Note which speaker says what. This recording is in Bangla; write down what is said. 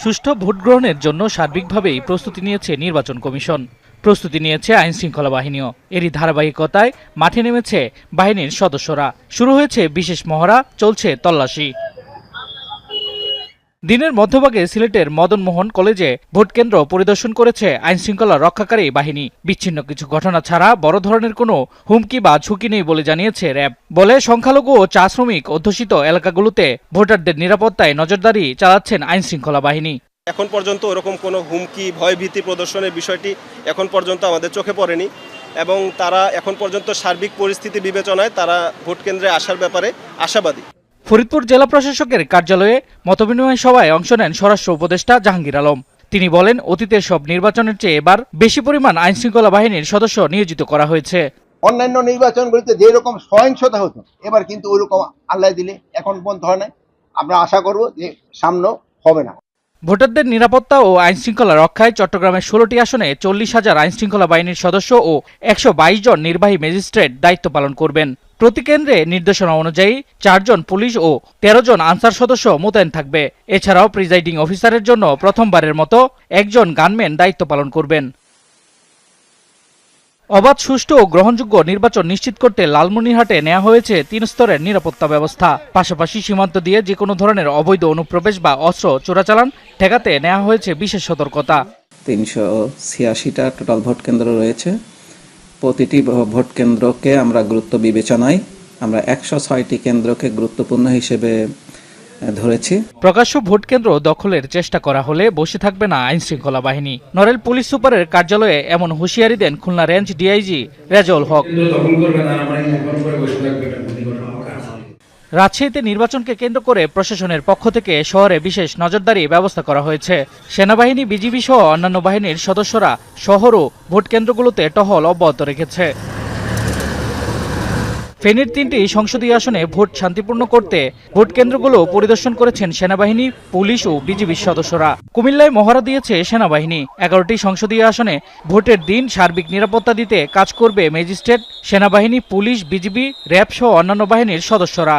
Speaker 1: সুষ্ঠু ভোট গ্রহণের জন্য সার্বিকভাবেই প্রস্তুতি নিয়েছে নির্বাচন কমিশন। প্রস্তুতি নিয়েছে আইনশৃঙ্খলা বাহিনীও। এরই ধারাবাহিকতায় মাঠে নেমেছে বাহিনীর সদস্যরা। শুরু হয়েছে বিশেষ মহড়া, চলছে তল্লাশি। দিনের মধ্যভাগে সিলেটের মদনমোহন কলেজে ভোটকেন্দ্র পরিদর্শন করেছে আইনশৃঙ্খলা রক্ষাকারী বাহিনী। বিচ্ছিন্ন কিছু ঘটনা ছাড়া বড় ধরনের কোনো হুমকি বা ঝুঁকি নেই বলে জানিয়েছে র্যাব। বলে সংখ্যালঘু ও চা শ্রমিক অধ্যুষিত এলাকাগুলোতে ভোটারদের নিরাপত্তায় নজরদারি চালাচ্ছেন আইনশৃঙ্খলা বাহিনী।
Speaker 2: এখন পর্যন্ত ওরকম কোনো হুমকি, ভয়ভীতি প্রদর্শনের বিষয়টি এখন পর্যন্ত আমাদের চোখে পড়েনি এবং তারা এখন পর্যন্ত সার্বিক পরিস্থিতি বিবেচনায় তারা ভোটকেন্দ্রে আসার ব্যাপারে আশাবাদী।
Speaker 1: ফরিদপুর জেলা প্রশাসকের কার্যালয়ে মতবিনিময় সভায় অংশ নেন স্বরাষ্ট্র উপদেষ্টা জাহাঙ্গীর আলম। তিনি বলেন, অতীতের সব নির্বাচনের চেয়ে এবার বেশি পরিমাণ আইনশৃঙ্খলা বাহিনীর সদস্য নিয়োজিত করা হয়েছে।
Speaker 3: অন্যান্য নির্বাচনগুলিতে যেরকম সহিংসতা হতো এবার কিন্তু ওইরকম আল্লাহ দিলে এখন পর্যন্ত হয় না। আমরা আশা করব যে সামনেও হবে না।
Speaker 1: ভোটারদের নিরাপত্তা ও আইনশৃঙ্খলা রক্ষায় চট্টগ্রামের 16টি আসনে 40,000 আইনশৃঙ্খলা বাহিনীর সদস্য ও 122 জন নির্বাহী ম্যাজিস্ট্রেট দায়িত্ব পালন করবেন। প্রতি কেন্দ্রে নির্দেশনা অনুযায়ী 4 জন পুলিশ ও 13 জন আনসার সদস্য মোতায়েন থাকবে। এছাড়াও প্রিজাইডিং অফিসারের জন্য প্রথমবারের মতো একজন গানম্যান দায়িত্ব পালন করবেন। অবাধ, সুষ্ঠু ও গ্রহণযোগ্য নির্বাচন নিশ্চিত করতে লালমনিরহাটে নেওয়া হয়েছে 3 স্তরের নিরাপত্তা ব্যবস্থা। পাশাপাশি সীমান্ত দিয়ে যে কোনো ধরনের অবৈধ অনুপ্রবেশ বা অস্ত্র চোরাচালান ঠেকাতে নেওয়া হয়েছে বিশেষ সতর্কতা।
Speaker 4: 386টা টোটাল ভোট কেন্দ্র রয়েছে। প্রতিটি ভোট কেন্দ্রকে আমরা গুরুত্ব বিবেচনায় আমরা 106টি কেন্দ্রকে গুরুত্বপূর্ণ হিসেবে ধরেছি।
Speaker 1: প্রকাশ্য ভোট কেন্দ্র দখলের চেষ্টা করা হলে বসে থাকবে না আইনশৃঙ্খলা বাহিনী। নড়াইল পুলিশ সুপারের কার্যালয়ে এমন হুঁশিয়ারি দেন খুলনা রেঞ্জ ডিআইজি রেজাউল হক। রাজশাহীতে নির্বাচনকে কেন্দ্র করে প্রশাসনের পক্ষ থেকে শহরে বিশেষ নজরদারি ব্যবস্থা করা হয়েছে। সেনাবাহিনী, বিজিবি সহ অন্যান্য বাহিনীর সদস্যরা শহর ও ভোট কেন্দ্রগুলোতে টহল অব্যাহত রেখেছে। ফেনীর 3টি সংসদীয় আসনে ভোট শান্তিপূর্ণ করতে ভোট কেন্দ্রগুলো পরিদর্শন করেছেন সেনাবাহিনী, পুলিশ ও বিজিবির সদস্যরা। কুমিল্লায় মহড়া দিয়েছে সেনাবাহিনী। 11টি সংসদীয় আসনে ভোটের দিন সার্বিক নিরাপত্তা দিতে কাজ করবে ম্যাজিস্ট্রেট, সেনাবাহিনী, পুলিশ, বিজিবি, র্যাব সহ অন্যান্য বাহিনীর সদস্যরা।